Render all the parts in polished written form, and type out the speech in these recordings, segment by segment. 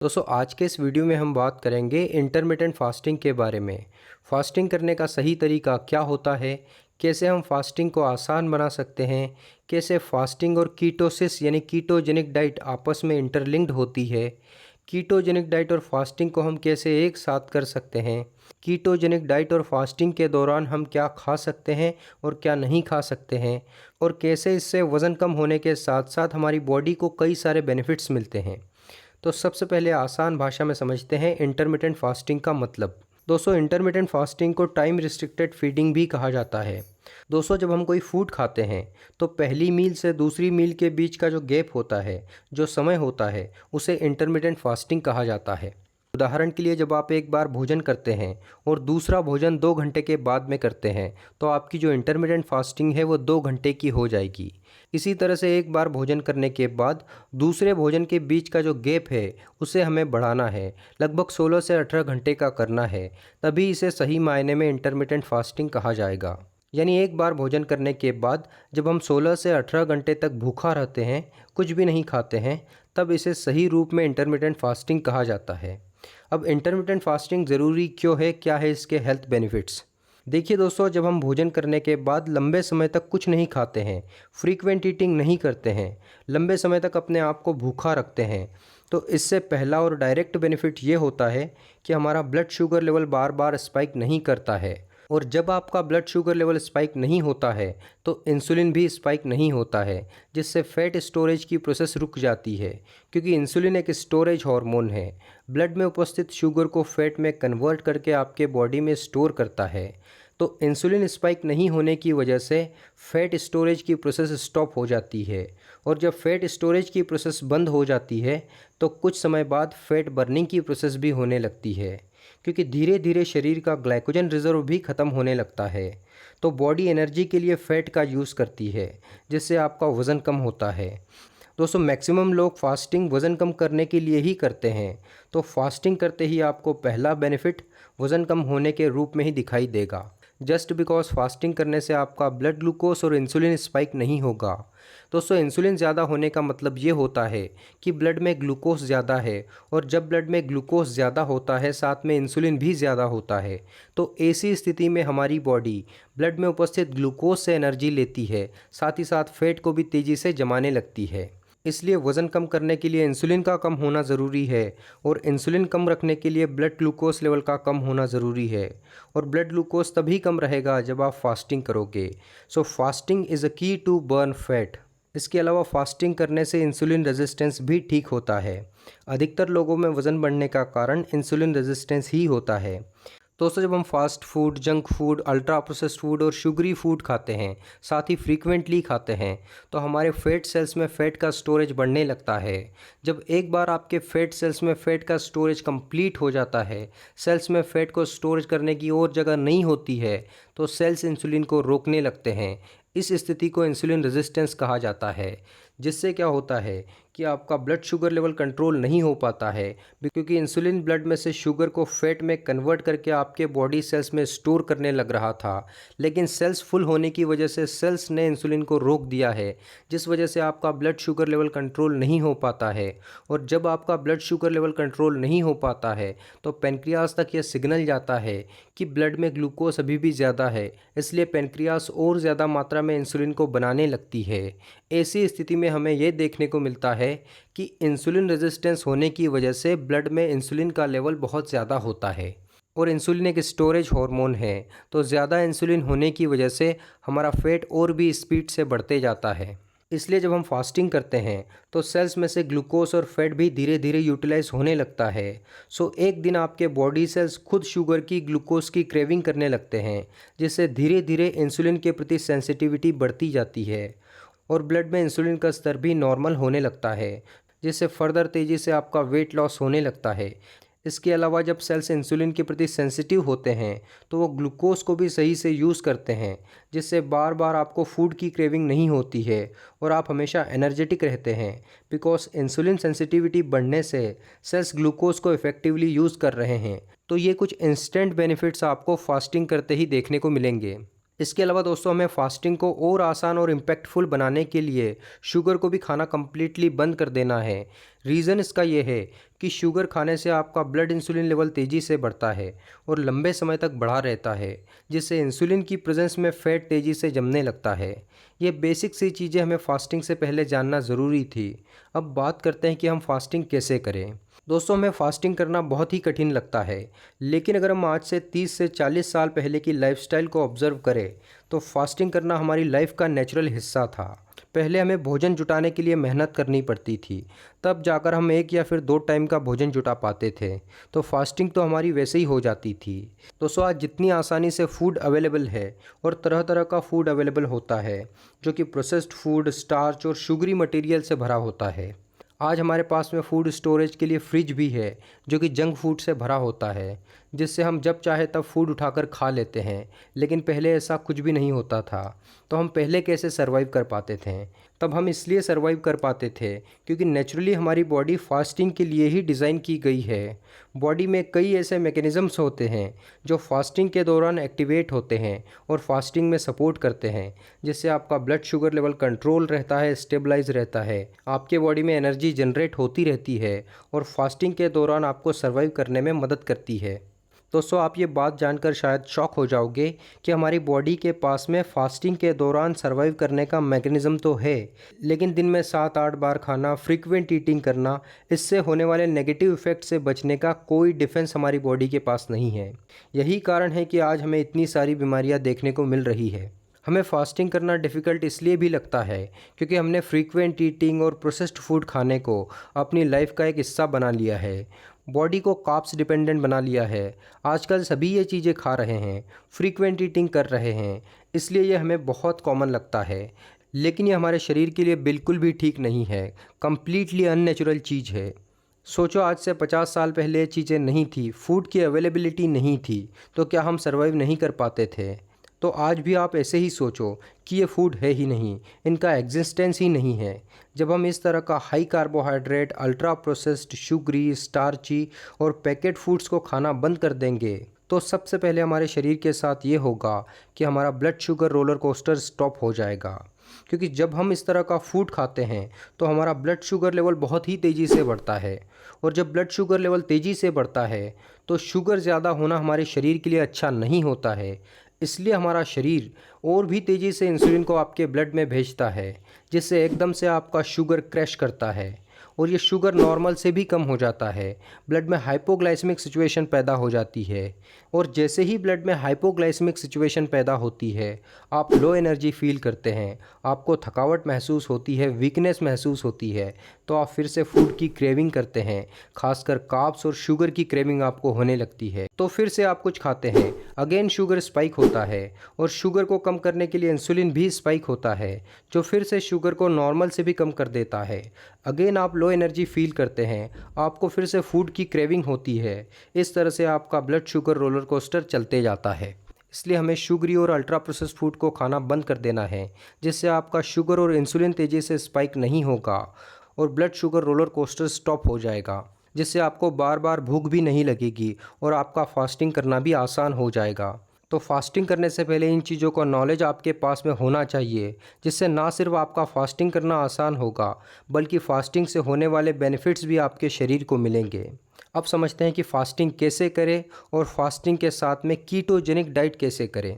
दोस्तों आज के इस वीडियो में हम बात करेंगे इंटरमिटेंट फास्टिंग के बारे में। फास्टिंग करने का सही तरीका क्या होता है, कैसे हम फास्टिंग को आसान बना सकते हैं, कैसे फास्टिंग और कीटोसिस यानी कीटोजेनिक डाइट आपस में इंटरलिंक्ड होती है, कीटोजेनिक डाइट और फास्टिंग को हम कैसे एक साथ कर सकते हैं, कीटोजेनिक डाइट और फास्टिंग के दौरान हम क्या खा सकते हैं और क्या नहीं खा सकते हैं, और कैसे इससे वज़न कम होने के साथ साथ हमारी बॉडी को कई सारे बेनिफिट्स मिलते हैं। तो सबसे पहले आसान भाषा में समझते हैं इंटरमिटेंट फास्टिंग का मतलब। दोस्तों इंटरमिटेंट फास्टिंग को टाइम रिस्ट्रिक्टेड फीडिंग भी कहा जाता है। दोस्तों जब हम कोई फूड खाते हैं तो पहली मील से दूसरी मील के बीच का जो गैप होता है, जो समय होता है, उसे इंटरमिटेंट फास्टिंग कहा जाता है। उदाहरण के लिए जब आप एक बार भोजन करते हैं और दूसरा भोजन 2 घंटे के बाद में करते हैं तो आपकी जो इंटरमिटेंट फास्टिंग है वो 2 घंटे की हो जाएगी। इसी तरह से एक बार भोजन करने के बाद दूसरे भोजन के बीच का जो गैप है उसे हमें बढ़ाना है, लगभग 16 से 18 घंटे का करना है, तभी इसे सही मायने में इंटरमिटेंट फास्टिंग कहा जाएगा। यानी एक बार भोजन करने के बाद जब हम 16 से 18 घंटे तक भूखा रहते हैं, कुछ भी नहीं खाते हैं, तब इसे सही रूप में इंटरमिटेंट फास्टिंग कहा जाता है। अब इंटरमिटेंट फास्टिंग ज़रूरी क्यों है, क्या है इसके हेल्थ बेनिफिट्स? देखिए दोस्तों, जब हम भोजन करने के बाद लंबे समय तक कुछ नहीं खाते हैं, फ्रीक्वेंट ईटिंग नहीं करते हैं, लंबे समय तक अपने आप को भूखा रखते हैं, तो इससे पहला और डायरेक्ट बेनिफिट ये होता है कि हमारा ब्लड शुगर लेवल बार बार स्पाइक नहीं करता है। और जब आपका ब्लड शुगर लेवल स्पाइक नहीं होता है तो इंसुलिन भी स्पाइक नहीं होता है, जिससे फैट स्टोरेज की प्रोसेस रुक जाती है, क्योंकि इंसुलिन एक स्टोरेज हार्मोन है। ब्लड में उपस्थित शुगर को फैट में कन्वर्ट करके आपके बॉडी में स्टोर करता है। तो इंसुलिन स्पाइक नहीं होने की वजह से फैट स्टोरेज की प्रोसेस स्टॉप हो जाती है, और जब फैट स्टोरेज की प्रोसेस बंद हो जाती है तो कुछ समय बाद फैट बर्निंग की प्रोसेस भी होने लगती है, क्योंकि धीरे धीरे शरीर का ग्लाइकोजन रिजर्व भी ख़त्म होने लगता है। तो बॉडी एनर्जी के लिए फ़ैट का यूज़ करती है, जिससे आपका वज़न कम होता है। दोस्तों मैक्सिमम लोग फास्टिंग वज़न कम करने के लिए ही करते हैं, तो फास्टिंग करते ही आपको पहला बेनिफिट वज़न कम होने के रूप में ही दिखाई देगा। जस्ट बिकॉज फास्टिंग करने से आपका ब्लड ग्लूकोज और इंसुलिन स्पाइक नहीं होगा। दोस्तों इंसुलिन ज़्यादा होने का मतलब ये होता है कि ब्लड में ग्लूकोज ज़्यादा है, और जब ब्लड में ग्लूकोज ज़्यादा होता है साथ में इंसुलिन भी ज़्यादा होता है, तो ऐसी स्थिति में हमारी बॉडी ब्लड में उपस्थित ग्लूकोज से एनर्जी लेती है, साथ ही साथ फैट को भी तेज़ी से जमाने लगती है। इसलिए वज़न कम करने के लिए इंसुलिन का कम होना ज़रूरी है, और इंसुलिन कम रखने के लिए ब्लड ग्लूकोज लेवल का कम होना ज़रूरी है। और ब्लड ग्लूकोज तभी कम रहेगा जब आप फास्टिंग करोगे। सो फास्टिंग इज़ अ की टू बर्न फैट। इसके अलावा फास्टिंग करने से इंसुलिन रेजिस्टेंस भी ठीक होता है। अधिकतर लोगों में वज़न बढ़ने का कारण इंसुलिन रेजिस्टेंस ही होता है। दोस्तों जब हम fast food, junk food, ultra processed food और शुगरी फूड खाते हैं, साथ ही फ्रीक्वेंटली खाते हैं, तो हमारे फैट सेल्स में फ़ैट का स्टोरेज बढ़ने लगता है। जब एक बार आपके फैट सेल्स में फ़ैट का स्टोरेज कंप्लीट हो जाता है, सेल्स में फ़ैट को स्टोरेज करने की और जगह नहीं होती है, तो सेल्स इंसुलिन को रोकने लगते हैं। इस स्थिति को इंसुलिन रेजिस्टेंस कहा जाता है, जिससे क्या होता है कि आपका ब्लड शुगर लेवल कंट्रोल नहीं हो पाता है, क्योंकि इंसुलिन ब्लड में से शुगर को फैट में कन्वर्ट करके आपके बॉडी सेल्स में स्टोर करने लग रहा था, लेकिन सेल्स फुल होने की वजह से सेल्स ने इंसुलिन को रोक दिया है, जिस वजह से आपका ब्लड शुगर लेवल कंट्रोल नहीं हो पाता है। और जब आपका ब्लड शुगर लेवल कंट्रोल नहीं हो पाता है तो पेनक्रियास तक यह सिग्नल जाता है कि ब्लड में ग्लूकोज अभी भी ज़्यादा है, इसलिए पेनक्रियास और ज़्यादा मात्रा में इंसुलिन को बनाने लगती है। ऐसी स्थिति में हमें यह देखने को मिलता है कि इंसुलिन रेजिस्टेंस होने की वजह से ब्लड में इंसुलिन का लेवल बहुत ज़्यादा होता है, और इंसुलिन एक स्टोरेज हार्मोन है, तो ज़्यादा इंसुलिन होने की वजह से हमारा फैट और भी स्पीड से बढ़ते जाता है। इसलिए जब हम फास्टिंग करते हैं तो सेल्स में से ग्लूकोज और फैट भी धीरे धीरे यूटिलाइज होने लगता है। सो एक दिन आपके बॉडी सेल्स खुद शुगर की, ग्लूकोज की क्रेविंग करने लगते हैं, जिससे धीरे धीरे इंसुलिन के प्रति सेंसिटिविटी बढ़ती जाती है, और ब्लड में इंसुलिन का स्तर भी नॉर्मल होने लगता है, जिससे फर्दर तेज़ी से आपका वेट लॉस होने लगता है। इसके अलावा जब सेल्स इंसुलिन के प्रति सेंसिटिव होते हैं तो वो ग्लूकोज को भी सही से यूज़ करते हैं, जिससे बार बार आपको फूड की क्रेविंग नहीं होती है और आप हमेशा एनर्जेटिक रहते हैं, बिकॉज इंसुलिन सेंसिटिविटी बढ़ने से सेल्स ग्लूकोज को इफ़ेक्टिवली यूज़ कर रहे हैं। तो ये कुछ इंस्टेंट बेनिफिट्स आपको फास्टिंग करते ही देखने को मिलेंगे। इसके अलावा दोस्तों हमें फास्टिंग को और आसान और इम्पैक्टफुल बनाने के लिए शुगर को भी खाना कम्प्लीटली बंद कर देना है। रीज़न इसका ये है कि शुगर खाने से आपका ब्लड इंसुलिन लेवल तेज़ी से बढ़ता है और लंबे समय तक बढ़ा रहता है, जिससे इंसुलिन की प्रेजेंस में फ़ैट तेज़ी से जमने लगता है। ये बेसिक सी चीज़ें हमें फास्टिंग से पहले जानना ज़रूरी थी। अब बात करते हैं कि हम फास्टिंग कैसे करें। दोस्तों, हमें फास्टिंग करना बहुत ही कठिन लगता है, लेकिन अगर हम आज से 30 से 40 साल पहले की लाइफस्टाइल को ऑब्ज़र्व करें तो फास्टिंग करना हमारी लाइफ का नेचुरल हिस्सा था। पहले हमें भोजन जुटाने के लिए मेहनत करनी पड़ती थी, तब जाकर हम 1 या फिर 2 टाइम का भोजन जुटा पाते थे, तो फास्टिंग तो हमारी वैसे ही हो जाती थी। दोस्तों, आज जितनी आसानी से फूड अवेलेबल है और तरह तरह का फूड अवेलेबल होता है, जो कि प्रोसेस्ड फूड, स्टार्च और शुगरी मटेरियल से भरा होता है। आज हमारे पास में फूड स्टोरेज के लिए फ्रिज भी है, जो कि जंक फूड से भरा होता है, जिससे हम जब चाहे तब फूड उठाकर खा लेते हैं। लेकिन पहले ऐसा कुछ भी नहीं होता था। तो हम पहले कैसे सर्वाइव कर पाते थे? तब हम इसलिए सर्वाइव कर पाते थे क्योंकि नेचुरली हमारी बॉडी फास्टिंग के लिए ही डिज़ाइन की गई है। बॉडी में कई ऐसे मैकेनिज़म्स होते हैं जो फास्टिंग के दौरान एक्टिवेट होते हैं और फास्टिंग में सपोर्ट करते हैं, जिससे आपका ब्लड शुगर लेवल कंट्रोल रहता है, स्टेबलाइज रहता है, आपके बॉडी में एनर्जी जनरेट होती रहती है और फास्टिंग के दौरान आपको सर्वाइव करने में मदद करती है। दोस्तों, आप ये बात जानकर शायद शॉक हो जाओगे कि हमारी बॉडी के पास में फास्टिंग के दौरान सर्वाइव करने का मैकेनिज़्म तो है, लेकिन दिन में 7-8 बार खाना, फ्रीक्वेंट ईटिंग करना, इससे होने वाले नेगेटिव इफ़ेक्ट से बचने का कोई डिफेंस हमारी बॉडी के पास नहीं है। यही कारण है कि आज हमें इतनी सारी बीमारियां देखने को मिल रही है। हमें फास्टिंग करना डिफ़िकल्ट इसलिए भी लगता है क्योंकि हमने फ्रीक्वेंट ईटिंग और प्रोसेस्ड फूड खाने को अपनी लाइफ का एक हिस्सा बना लिया है। बॉडी को कार्ब्स डिपेंडेंट बना लिया है। आजकल सभी ये चीज़ें खा रहे हैं, फ्रीक्वेंट ईटिंग कर रहे हैं, इसलिए ये हमें बहुत कॉमन लगता है। लेकिन ये हमारे शरीर के लिए बिल्कुल भी ठीक नहीं है, कम्प्लीटली अननेचुरल चीज़ है। सोचो, आज से 50 साल पहले ये चीज़ें नहीं थी, फूड की अवेलेबिलिटी नहीं थी, तो क्या हम सर्वाइव नहीं कर पाते थे? तो आज भी आप ऐसे ही सोचो कि ये फूड है ही नहीं, इनका एग्जिस्टेंस ही नहीं है। जब हम इस तरह का high carbohydrate, ultra processed, sugary, starchy और पैकेट फूड्स को खाना बंद कर देंगे, तो सबसे पहले हमारे शरीर के साथ ये होगा कि हमारा blood sugar roller coaster stop हो जाएगा। क्योंकि जब हम इस तरह का फूड खाते हैं तो हमारा ब्लड शुगर लेवल बहुत ही तेज़ी से बढ़ता है, और जब ब्लड शुगर लेवल तेज़ी से बढ़ता है तो शुगर ज़्यादा होना हमारे शरीर के लिए अच्छा नहीं होता है। इसलिए हमारा शरीर और भी तेज़ी से इंसुलिन को आपके ब्लड में भेजता है, जिससे एकदम से आपका शुगर क्रैश करता है और ये शुगर नॉर्मल से भी कम हो जाता है। ब्लड में हाइपोग्लाइसेमिक सिचुएशन पैदा हो जाती है, और जैसे ही ब्लड में हाइपोग्लाइसेमिक सिचुएशन पैदा होती है, आप लो एनर्जी फील करते हैं, आपको थकावट महसूस होती है, वीकनेस महसूस होती है, तो आप फिर से फूड की क्रेविंग करते हैं, खासकर कार्ब्स और शुगर की क्रेविंग आपको होने लगती है। तो फिर से आप कुछ खाते हैं, अगेन शुगर स्पाइक होता है, और शुगर को कम करने के लिए इंसुलिन भी स्पाइक होता है, जो फिर से शुगर को नॉर्मल से भी कम कर देता है। अगेन आप लो एनर्जी फील करते हैं, आपको फिर से फूड की क्रेविंग होती है। इस तरह से आपका ब्लड शुगर रोलर कोस्टर चलते जाता है। इसलिए हमें शुगरी और अल्ट्रा प्रोसेस्ड फूड को खाना बंद कर देना है, जिससे आपका शुगर और इंसुलिन तेज़ी से स्पाइक नहीं होगा और blood sugar roller coaster stop हो जाएगा, जिससे आपको बार बार भूख भी नहीं लगेगी और आपका फास्टिंग करना भी आसान हो जाएगा। तो फास्टिंग करने से पहले इन चीज़ों का नॉलेज आपके पास में होना चाहिए, जिससे ना सिर्फ आपका फास्टिंग करना आसान होगा, बल्कि फास्टिंग से होने वाले बेनिफिट्स भी आपके शरीर को मिलेंगे। अब समझते हैं कि फास्टिंग कैसे करें और फास्टिंग के साथ में कीटोजेनिक डाइट कैसे करें।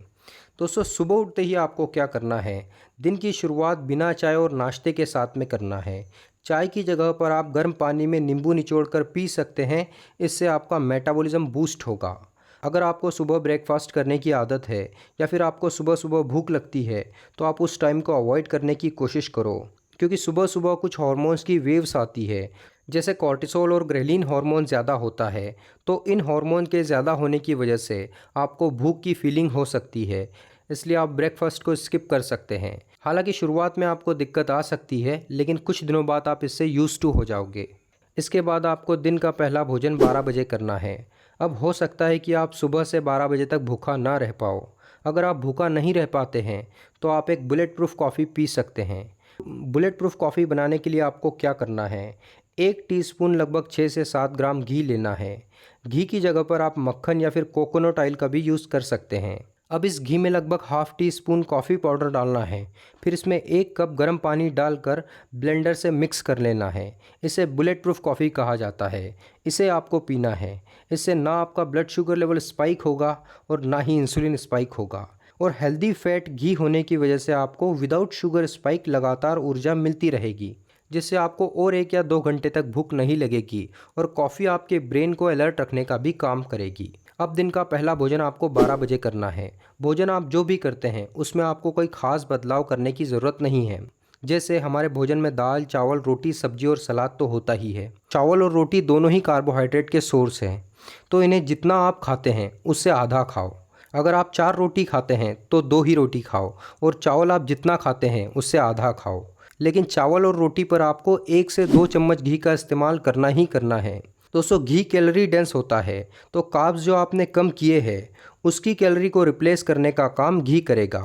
दोस्तों, सुबह उठते ही आपको क्या करना है? दिन की शुरुआत बिना चाय और नाश्ते के साथ में करना है। चाय की जगह पर आप गर्म पानी में नींबू निचोड़कर पी सकते हैं, इससे आपका मेटाबॉलिज्म बूस्ट होगा। अगर आपको सुबह ब्रेकफास्ट करने की आदत है या फिर आपको सुबह सुबह भूख लगती है, तो आप उस टाइम को अवॉइड करने की कोशिश करो, क्योंकि सुबह सुबह कुछ हार्मोन्स की वेव्स आती है, जैसे कॉर्टिसोल और ग्रेलिन हार्मोन ज़्यादा होता है। तो इन हार्मोन के ज़्यादा होने की वजह से आपको भूख की फीलिंग हो सकती है, इसलिए आप ब्रेकफास्ट को स्किप कर सकते हैं। हालांकि शुरुआत में आपको दिक्कत आ सकती है, लेकिन कुछ दिनों बाद आप इससे यूज्ड टू हो जाओगे। इसके बाद आपको दिन का पहला भोजन 12 बजे करना है। अब हो सकता है कि आप सुबह से 12 बजे तक भूखा ना रह पाओ। अगर आप भूखा नहीं रह पाते हैं तो आप एक बुलेट प्रूफ कॉफ़ी पी सकते हैं। बुलेट प्रूफ कॉफ़ी बनाने के लिए आपको क्या करना है? 1 टीस्पून लगभग 6 से 7 ग्राम घी लेना है। घी की जगह पर आप मक्खन या फिर कोकोनट ऑयल का भी यूज़ कर सकते हैं। अब इस घी में लगभग half tea spoon coffee powder डालना है। फिर इसमें 1 कप गर्म पानी डालकर ब्लेंडर से मिक्स कर लेना है। इसे बुलेट प्रूफ कॉफ़ी कहा जाता है। इसे आपको पीना है। इससे ना आपका ब्लड शुगर लेवल स्पाइक होगा और ना ही इंसुलिन स्पाइक होगा। और हेल्दी फैट घी होने की वजह से आपको विदाउट शुगर स्पाइक लगातार ऊर्जा मिलती रहेगी, जिससे आपको और 1 या 2 घंटे तक भूख नहीं लगेगी और कॉफ़ी आपके ब्रेन को अलर्ट रखने का भी काम करेगी। अब दिन का पहला भोजन आपको 12 बजे करना है। भोजन आप जो भी करते हैं उसमें आपको कोई ख़ास बदलाव करने की ज़रूरत नहीं है। जैसे हमारे भोजन में दाल, चावल, रोटी, सब्जी और सलाद तो होता ही है। चावल और रोटी दोनों ही कार्बोहाइड्रेट के सोर्स हैं, तो इन्हें जितना आप खाते हैं उससे आधा खाओ। अगर आप 4 रोटी खाते हैं तो 2 ही रोटी खाओ और चावल आप जितना खाते हैं उससे आधा खाओ। लेकिन चावल और रोटी पर आपको 1 से 2 चम्मच घी का इस्तेमाल करना ही करना है। दोस्तों, घी कैलोरी डेंस होता है, तो कार्ब्स जो आपने कम किए हैं उसकी कैलोरी को रिप्लेस करने का काम घी करेगा।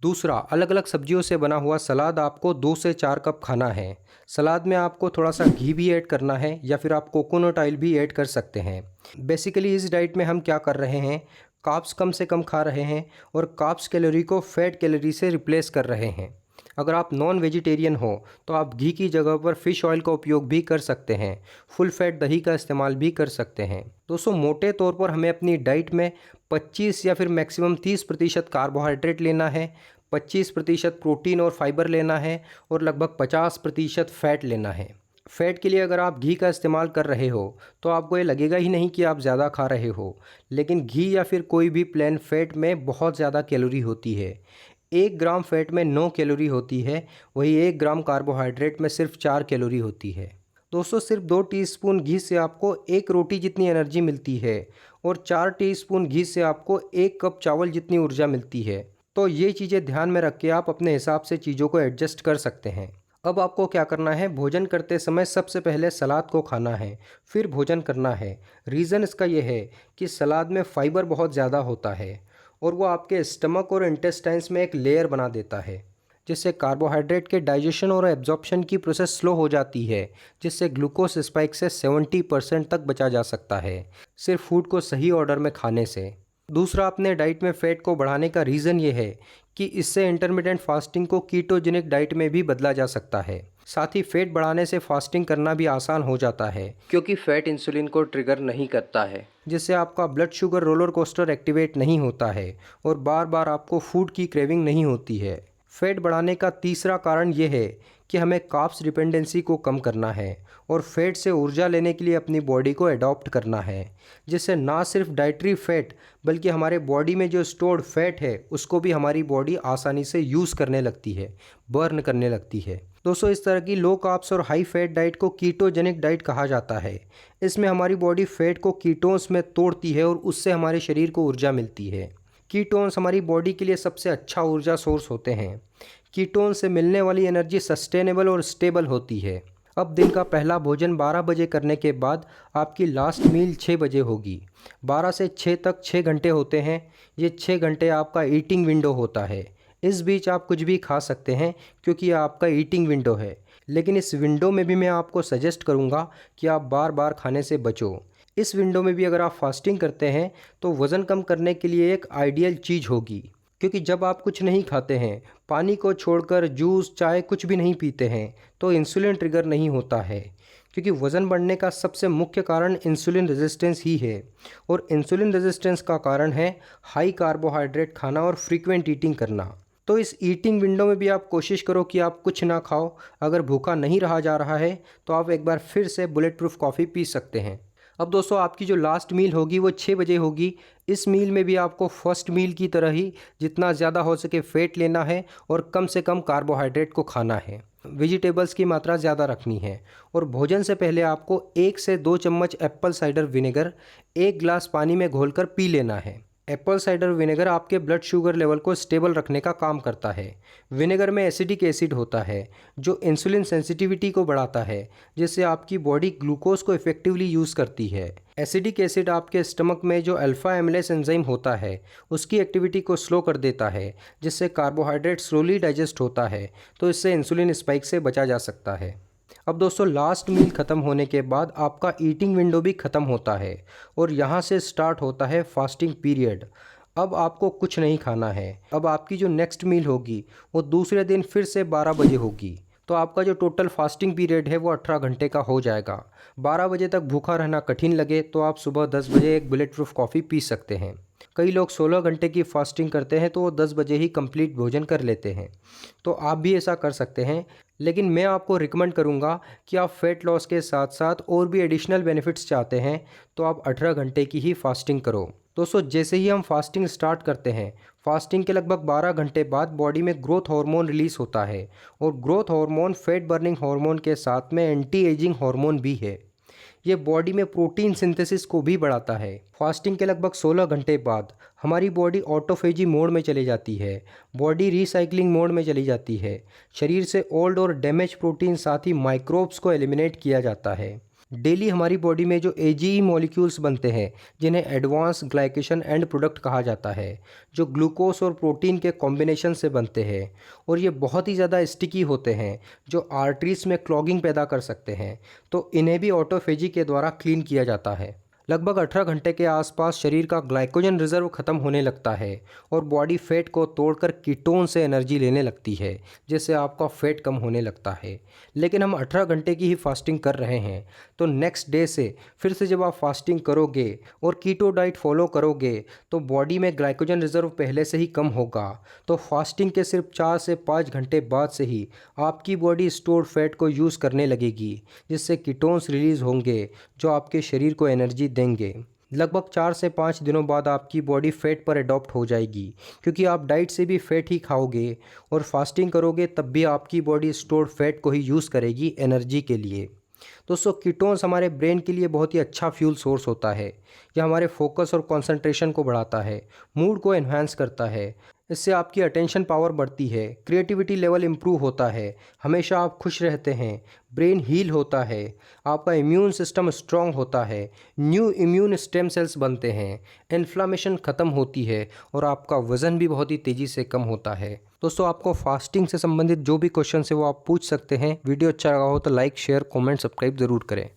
दूसरा, अलग अलग सब्जियों से बना हुआ सलाद आपको 2 से 4 कप खाना है। सलाद में आपको थोड़ा सा घी भी ऐड करना है या फिर आप कोकोनट ऑयल भी ऐड कर सकते हैं। बेसिकली इस डाइट में हम क्या कर रहे हैं, कार्ब्स कम से कम खा रहे हैं और कार्ब्स कैलोरी को फैट कैलोरी से रिप्लेस कर रहे हैं। अगर आप नॉन वेजिटेरियन हो तो आप घी की जगह पर फ़िश ऑयल का उपयोग भी कर सकते हैं। फुल फैट दही का इस्तेमाल भी कर सकते हैं। दोस्तों, मोटे तौर पर हमें अपनी डाइट में 25 या फिर मैक्सिमम 30% कार्बोहाइड्रेट लेना है, 25% प्रोटीन और फाइबर लेना है और लगभग 50% फ़ैट लेना है। फ़ैट के लिए अगर आप घी का इस्तेमाल कर रहे हो तो आपको ये लगेगा ही नहीं कि आप ज़्यादा खा रहे हो, लेकिन घी या फिर कोई भी प्लेन फ़ैट में बहुत ज़्यादा कैलोरी होती है। 1 ग्राम फैट में 9 कैलोरी होती है, वही 1 ग्राम कार्बोहाइड्रेट में सिर्फ 4 कैलोरी होती है। दोस्तों, सिर्फ 2 टीस्पून घी से आपको 1 रोटी जितनी एनर्जी मिलती है और 4 टीस्पून घी से आपको 1 कप चावल जितनी ऊर्जा मिलती है। तो ये चीज़ें ध्यान में रख के आप अपने हिसाब से चीज़ों को एडजस्ट कर सकते हैं। अब आपको क्या करना है, भोजन करते समय सबसे पहले सलाद को खाना है, फिर भोजन करना है। रीज़न इसका ये है कि सलाद में फाइबर बहुत ज़्यादा होता है और वो आपके स्टमक और इंटेस्टाइन्स में एक लेयर बना देता है, जिससे कार्बोहाइड्रेट के डाइजेशन और एब्जॉर्प्शन की प्रोसेस स्लो हो जाती है, जिससे ग्लूकोज स्पाइक से 70% तक बचा जा सकता है, सिर्फ फूड को सही ऑर्डर में खाने से। दूसरा, अपने डाइट में फ़ैट को बढ़ाने का रीज़न ये है कि इससे इंटरमिटेंट फास्टिंग को कीटोजेनिक डाइट में भी बदला जा सकता है। साथ ही फैट बढ़ाने से फास्टिंग करना भी आसान हो जाता है, क्योंकि फैट इंसुलिन को ट्रिगर नहीं करता है, जिससे आपका blood sugar roller coaster activate नहीं होता है और बार बार आपको फूड की क्रेविंग नहीं होती है। फैट बढ़ाने का तीसरा कारण ये है कि हमें कार्ब्स डिपेंडेंसी को कम करना है और फैट से ऊर्जा लेने के लिए अपनी बॉडी को अडॉप्ट करना है, जिससे ना सिर्फ डाइटरी फैट बल्कि हमारे बॉडी में जो स्टोर्ड फैट है उसको भी हमारी बॉडी आसानी से यूज़ करने लगती है, बर्न करने लगती है। दोस्तों, इस तरह की लो कार्ब्स और हाई फैट डाइट को कीटोजेनिक डाइट कहा जाता है। इसमें हमारी बॉडी फैट को कीटोन्स में तोड़ती है और उससे हमारे शरीर को ऊर्जा मिलती है। कीटोन्स हमारी बॉडी के लिए सबसे अच्छा ऊर्जा सोर्स होते हैं। कीटोन से मिलने वाली एनर्जी सस्टेनेबल और स्टेबल होती है। अब दिन का पहला भोजन 12 बजे करने के बाद आपकी लास्ट मील 6 बजे होगी। 12 से 6 तक 6 घंटे होते हैं। ये 6 घंटे आपका ईटिंग विंडो होता है। इस बीच आप कुछ भी खा सकते हैं क्योंकि ये आपका ईटिंग विंडो है, लेकिन इस विंडो में भी मैं आपको सजेस्ट करूँगा कि आप बार बार खाने से बचो। इस विंडो में भी अगर आप फास्टिंग करते हैं तो वज़न कम करने के लिए एक आइडियल चीज़ होगी, क्योंकि जब आप कुछ नहीं खाते हैं, पानी को छोड़कर जूस, चाय कुछ भी नहीं पीते हैं, तो इंसुलिन ट्रिगर नहीं होता है, क्योंकि वज़न बढ़ने का सबसे मुख्य कारण इंसुलिन रेजिस्टेंस ही है और इंसुलिन रेजिस्टेंस का कारण है हाई कार्बोहाइड्रेट खाना और फ्रीक्वेंट ईटिंग करना। तो इस ईटिंग विंडो में भी आप कोशिश करो कि आप कुछ ना खाओ। अगर भूखा नहीं रहा जा रहा है तो आप एक बार फिर से बुलेट प्रूफ कॉफ़ी पी सकते हैं। अब दोस्तों, आपकी जो लास्ट मील होगी वो 6 बजे होगी। इस मील में भी आपको फर्स्ट मील की तरह ही जितना ज़्यादा हो सके फ़ैट लेना है और कम से कम कार्बोहाइड्रेट को खाना है। वेजिटेबल्स की मात्रा ज़्यादा रखनी है और भोजन से पहले आपको 1 से 2 चम्मच एप्पल साइडर विनेगर 1 गिलास पानी में घोलकर पी लेना है। एप्पल साइडर विनेगर आपके ब्लड शुगर लेवल को स्टेबल रखने का काम करता है। विनेगर में एसिडिक एसिड होता है जो इंसुलिन सेंसिटिविटी को बढ़ाता है, जिससे आपकी बॉडी ग्लूकोज को इफेक्टिवली यूज़ करती है। एसिडिक एसिड आपके स्टमक में जो अल्फा एमिलेस एंजाइम होता है उसकी एक्टिविटी को स्लो कर देता है, जिससे कार्बोहाइड्रेट स्लोली डाइजेस्ट होता है, तो इससे इंसुलिन स्पाइक से बचा जा सकता है। अब दोस्तों, लास्ट मील ख़त्म होने के बाद आपका ईटिंग विंडो भी ख़त्म होता है और यहाँ से स्टार्ट होता है फास्टिंग पीरियड। अब आपको कुछ नहीं खाना है। अब आपकी जो नेक्स्ट मील होगी वो दूसरे दिन फिर से 12 बजे होगी। तो आपका जो टोटल फास्टिंग पीरियड है वो 18 घंटे का हो जाएगा। 12 बजे तक भूखा रहना कठिन लगे तो आप सुबह 10 बजे एक बुलेट प्रूफ कॉफ़ी पी सकते हैं। कई लोग 16 घंटे की फास्टिंग करते हैं तो वो 10 बजे ही कंप्लीट भोजन कर लेते हैं। तो आप भी ऐसा कर सकते हैं, लेकिन मैं आपको रिकमेंड करूंगा कि आप फ़ैट लॉस के साथ साथ और भी एडिशनल बेनिफिट्स चाहते हैं तो आप 18 घंटे की ही फास्टिंग करो। दोस्तों, जैसे ही हम फास्टिंग स्टार्ट करते हैं, फास्टिंग के लगभग 12 घंटे बाद बॉडी में ग्रोथ हार्मोन रिलीज़ होता है और growth hormone fat burning hormone के साथ में एंटी एजिंग हार्मोन भी है। ये बॉडी में प्रोटीन सिंथेसिस को भी बढ़ाता है। फास्टिंग के लगभग 16 घंटे बाद हमारी बॉडी ऑटोफेजी मोड में चली जाती है। बॉडी रिसाइकलिंग मोड में चली जाती है। शरीर से ओल्ड और डैमेज प्रोटीन साथ ही माइक्रोब्स को एलिमिनेट किया जाता है। डेली हमारी बॉडी में जो एजीई मॉलिक्यूल्स बनते हैं, जिन्हें एडवांस ग्लाइकेशन एंड प्रोडक्ट कहा जाता है, जो ग्लूकोज और प्रोटीन के कॉम्बिनेशन से बनते हैं और ये बहुत ही ज़्यादा स्टिकी होते हैं, जो आर्टरीज में क्लॉगिंग पैदा कर सकते हैं। तो इन्हें भी ऑटोफेजी के द्वारा क्लीन किया जाता है। लगभग 18 घंटे के आसपास शरीर का ग्लाइकोजन रिजर्व खत्म होने लगता है और बॉडी फैट को तोड़कर कीटोन से एनर्जी लेने लगती है, जिससे आपका फैट कम होने लगता है। लेकिन हम 18 घंटे की ही फास्टिंग कर रहे हैं, तो नेक्स्ट डे से फिर से जब आप फास्टिंग करोगे और कीटो डाइट फॉलो करोगे तो बॉडी में ग्लाइकोजन रिजर्व पहले से ही कम होगा। तो फास्टिंग के सिर्फ 4 से 5 घंटे बाद से ही आपकी बॉडी स्टोर्ड फैट को यूज़ करने लगेगी, जिससे कीटोन्स रिलीज़ होंगे जो आपके शरीर को एनर्जी देंगे। लगभग 4 से 5 दिनों बाद आपकी बॉडी फैट पर अडॉप्ट हो जाएगी, क्योंकि आप डाइट से भी फैट ही खाओगे और फास्टिंग करोगे तब भी आपकी बॉडी स्टोर्ड फैट को ही यूज़ करेगी एनर्जी के लिए। दोस्तों, कीटोन्स हमारे ब्रेन के लिए बहुत ही अच्छा फ्यूल सोर्स होता है। यह हमारे फोकस और कंसंट्रेशन को बढ़ाता है, मूड को एनहांस करता है। इससे आपकी अटेंशन पावर बढ़ती है, क्रिएटिविटी लेवल इम्प्रूव होता है, हमेशा आप खुश रहते हैं, ब्रेन हील होता है, आपका इम्यून सिस्टम स्ट्रांग होता है, न्यू इम्यून स्टेम सेल्स बनते हैं, इन्फ्लामेशन ख़त्म होती है और आपका वज़न भी बहुत ही तेज़ी से कम होता है। दोस्तों, आपको फास्टिंग से संबंधित जो भी क्वेश्चन है वो आप पूछ सकते हैं। वीडियो अच्छा लगा हो तो लाइक, शेयर, कमेंट, सब्सक्राइब ज़रूर करें।